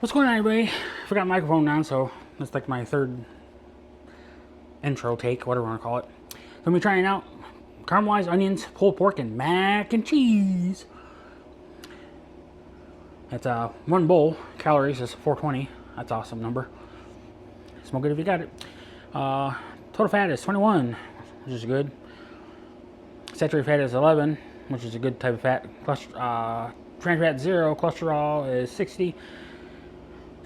What's going on, everybody? Forgot my microphone on, so that's like my third intro take, whatever you want to call it. So I'm going to be trying out caramelized onions, pulled pork, and mac and cheese. It's one bowl. Calories is 420. That's an awesome number. Smell good if you got it. Total fat is 21, which is good. Saturated fat is 11, which is a good type of fat. Trans fat 0. Cholesterol is 60.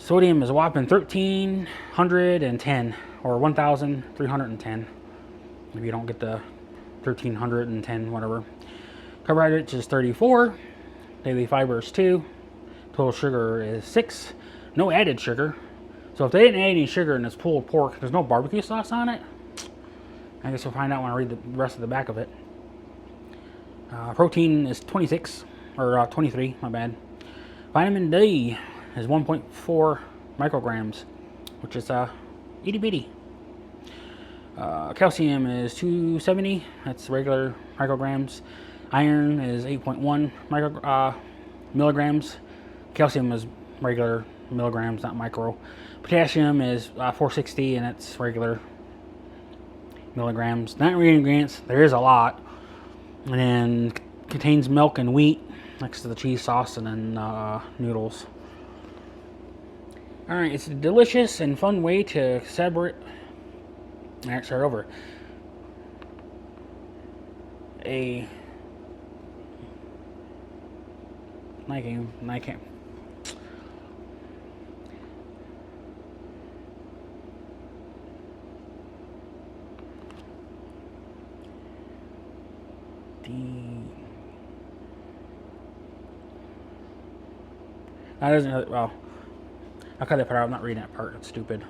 Sodium is a whopping 1,310 or 1,310. If you don't get the 1,310, whatever. Carbohydrates is 34. Daily fiber is 2. Total sugar is 6. No added sugar. So if they didn't add any sugar in this pulled pork, there's no barbecue sauce on it. I guess we'll find out when I read the rest of the back of it. Protein is 26, or 23, my bad. Vitamin D is 1.4 micrograms, which is itty bitty. Calcium is 270, that's regular micrograms. Iron is 8.1 milligrams. Calcium is regular milligrams, not micro. Potassium is 460, and it's regular milligrams. Not ingredients, there is a lot. And then contains milk and wheat next to the cheese sauce, and then noodles. Alright, it's a delicious and fun way to celebrate. Alright, start over. I can't. That doesn't, well, I'll cut that part out. I'm not reading that part. It's stupid.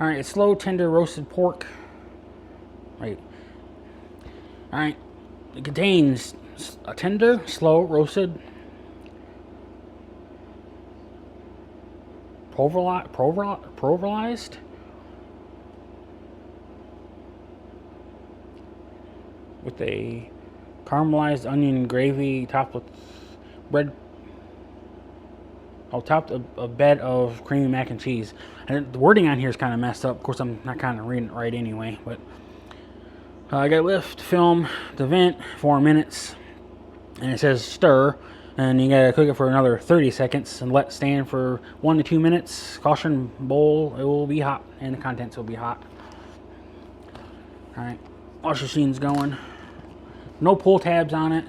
Alright, it's slow, tender, roasted pork. Right. Alright. It contains a tender, slow, roasted, pulverized, with a caramelized onion gravy topped with bread. Topped a bed of creamy mac and cheese. And the wording on here is kind of messed up. Of course, I'm not kind of reading it right anyway. But I got lift, film, to vent, 4 minutes. And it says stir. And you got to cook it for another 30 seconds and let stand for 1 to 2 minutes. Caution, bowl, it will be hot. And the contents will be hot. Alright, wash machine's going. No pull tabs on it.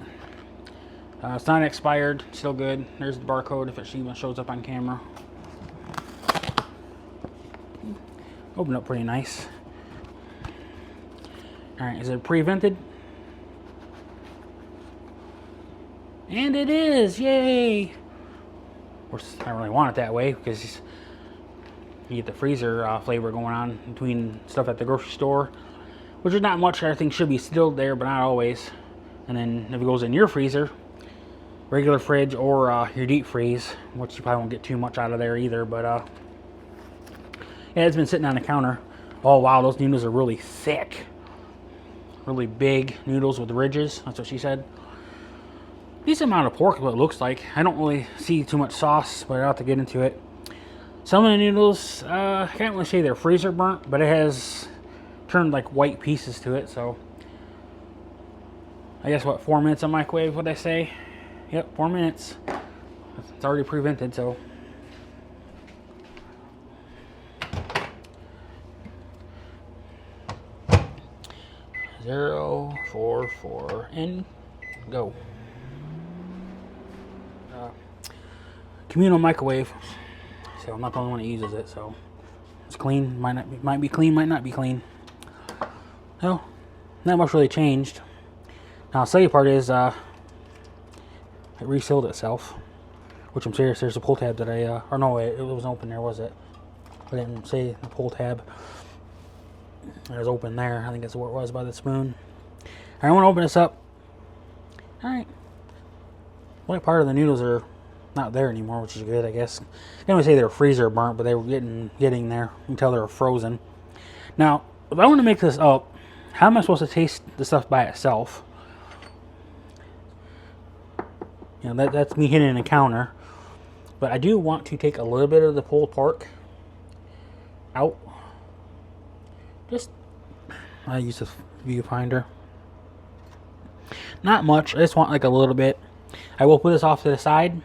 It's not expired, still good. There's the barcode if it even shows up on camera. Opened up pretty nice. Alright, is it pre-vented? And it is! Yay! Of course, I don't really want it that way because you get the freezer flavor going on between stuff at the grocery store, which is not much. Everything should be still there, but not always. And then if it goes in your freezer, regular fridge or your deep freeze, which you probably won't get too much out of there either, but yeah, it's been sitting on the counter. Oh wow, those noodles are really thick, really big noodles with ridges. That's what she said. Decent amount of pork, what it looks like. I don't really see too much sauce, but I'll have to get into it. Some of the noodles, I can't really say they're freezer burnt, but it has turned like white pieces to it. So I guess what, 4 minutes on microwave, what I say. Yep, 4 minutes. It's already pre-vented, so. Zero, 4, 4, and go. Communal microwave. So I'm not the only one that uses it, so it's clean. Might be clean, might not be clean. So, not much really changed. Now, the second part is it resealed itself, which I'm serious. There's a pull tab that or no, it wasn't open there, was it? I didn't say the pull tab. It was open there. I think that's where it was by the spoon. I want to open this up. Alright. What part of the noodles are not there anymore, which is good, I guess. I didn't say they were freezer burnt, but they were getting there until they were frozen. Now, if I want to make this up, how am I supposed to taste the stuff by itself? You know, that's me hitting a counter. But I do want to take a little bit of the pulled pork out. Just, I use this viewfinder. Not much, I just want like a little bit. I will put this off to the side,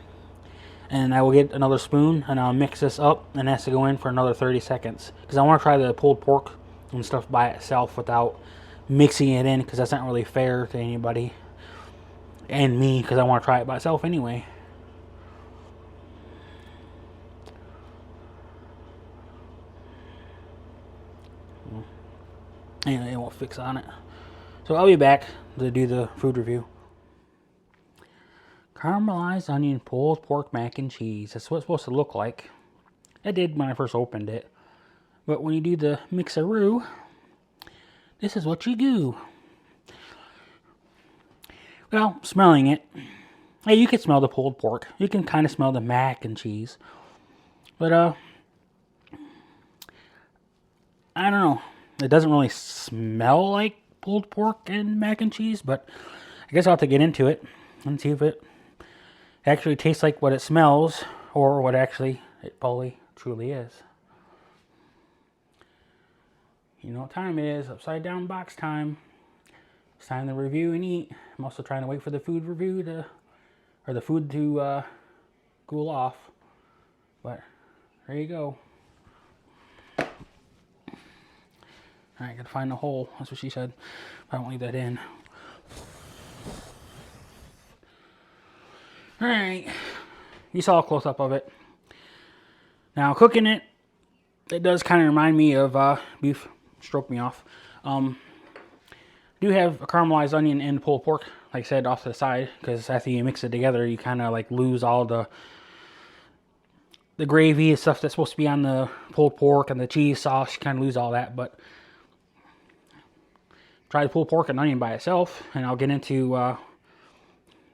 and I will get another spoon, and I'll mix this up, and it has to go in for another 30 seconds. Because I want to try the pulled pork and stuff by itself without mixing it in, because that's not really fair to anybody. And me, because I want to try it by itself anyway. And it won't fix on it. So I'll be back to do the food review. Caramelized onion pulled pork mac and cheese. That's what it's supposed to look like. I did when I first opened it. But when you do the mixeroo, this is what you do. Well, smelling it, hey, you can smell the pulled pork. You can kind of smell the mac and cheese. But, I don't know. It doesn't really smell like pulled pork and mac and cheese, but I guess I'll have to get into it and see if it actually tastes like what it smells, or what actually it probably truly is. You know what time it is? Upside down box time. It's time to review and eat. I'm also trying to wait for the food review to, or the food to cool off. But there you go. Alright, gotta find the hole. That's what she said. I don't leave that in. Alright. You saw a close-up of it. Now, cooking it, it does kind of remind me of beef. Stroke me off. Do have a caramelized onion and pulled pork, like I said, off to the side, because after you mix it together, you kind of like lose all the gravy and stuff that's supposed to be on the pulled pork and the cheese sauce. You kind of lose all that, but try the pulled pork and onion by itself, and I'll get into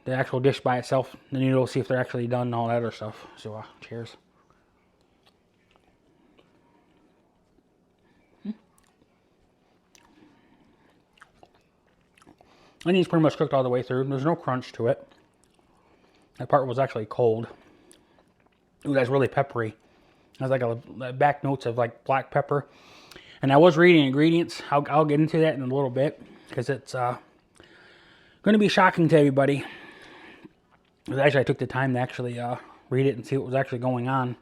the actual dish by itself. Then you'll see if they're actually done and all that other stuff. So, cheers. Onion's pretty much cooked all the way through. There's no crunch to it. That part was actually cold. Ooh, that's really peppery. There's like a back notes of like black pepper. And I was reading ingredients. I'll get into that in a little bit, because it's going to be shocking to everybody. Actually, I took the time to actually read it and see what was actually going on.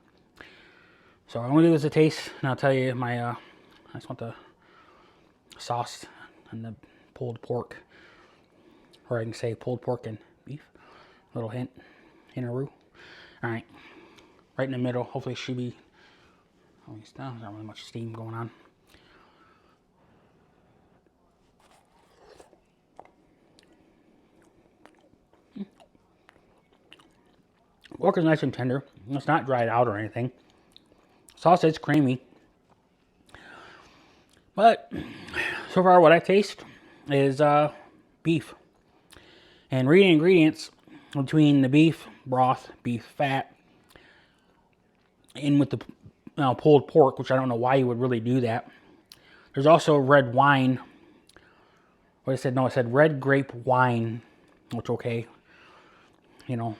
So I'm going to do this a taste, and I'll tell you my. I just want the sauce and the pulled pork. Or I can say pulled pork and beef. Little hint. Hinteroo. Alright. Right in the middle. Hopefully it should be. Oh, there's not really much steam going on. Pork is nice and tender. It's not dried out or anything. Sauce is creamy. But so far what I taste is beef. And reading ingredients between the beef broth, beef fat, and with the pulled pork, which I don't know why you would really do that. There's also red wine. What I said, no, I said red grape wine, which okay, you know,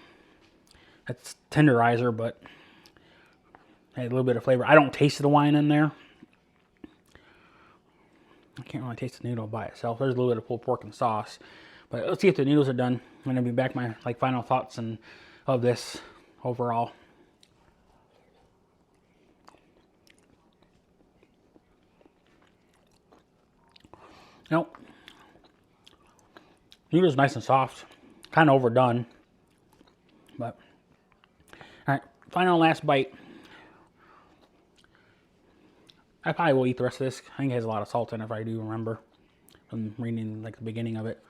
that's tenderizer, but had a little bit of flavor. I don't taste the wine in there. I can't really taste the noodle by itself. There's a little bit of pulled pork and sauce. But let's see if the noodles are done. I'm going to be back my final thoughts of this overall. Nope. Noodles nice and soft. Kind of overdone. But, alright, final last bite. I probably will eat the rest of this. I think it has a lot of salt in it, if I do remember from reading like the beginning of it.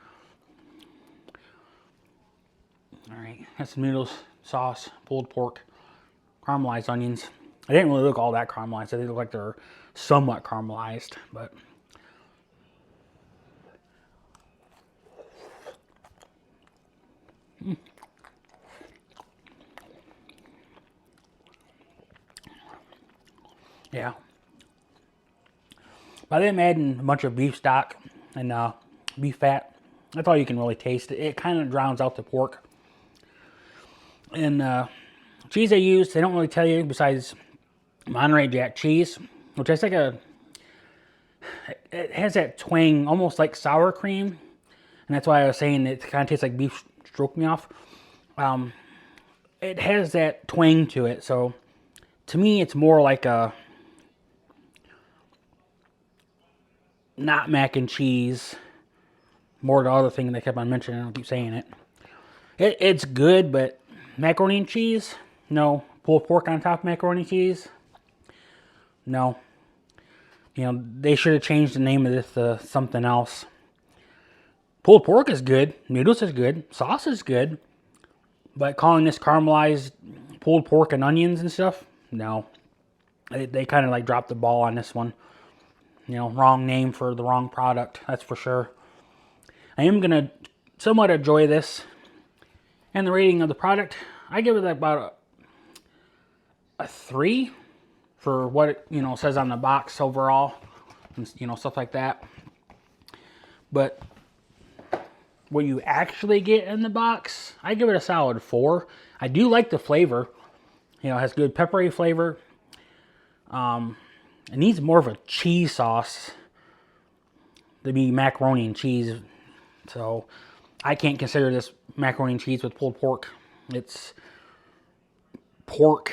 Alright, that's some noodles, sauce, pulled pork, caramelized onions. They didn't really look all that caramelized. They look like they're somewhat caramelized, but yeah. By them adding a bunch of beef stock and beef fat, that's all you can really taste. It kind of drowns out the pork. And to cheese I use, they don't really tell you besides Monterey Jack cheese, which is like it has that twang, almost like sour cream, and that's why I was saying it kind of tastes like beef stroganoff. It has that twang to it, so to me it's more like a not mac and cheese, more the other thing they kept on mentioning. I don't keep saying it. It's good, but macaroni and cheese, no. Pulled pork on top of macaroni and cheese, no. You know, they should have changed the name of this to something else. Pulled pork is good, noodles is good, sauce is good, but calling this caramelized pulled pork and onions and stuff, no. They kind of like dropped the ball on this one. You know, wrong name for the wrong product, that's for sure. I am going to somewhat enjoy this. And the rating of the product, I give it about a 3 for what it, you know, says on the box overall. And, you know, stuff like that. But what you actually get in the box, I give it a solid 4. I do like the flavor. You know, it has good peppery flavor. It needs more of a cheese sauce to be macaroni and cheese. So I can't consider this macaroni and cheese with pulled pork. It's pork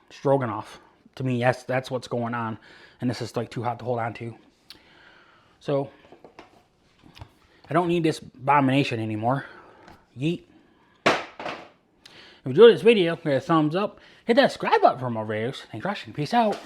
stroganoff. To me, yes, that's what's going on. And this is like too hot to hold on to. So I don't need this abomination anymore. Yeet. If you enjoyed this video, give it a thumbs up. Hit that subscribe button for more videos. Thanks for watching. Peace out.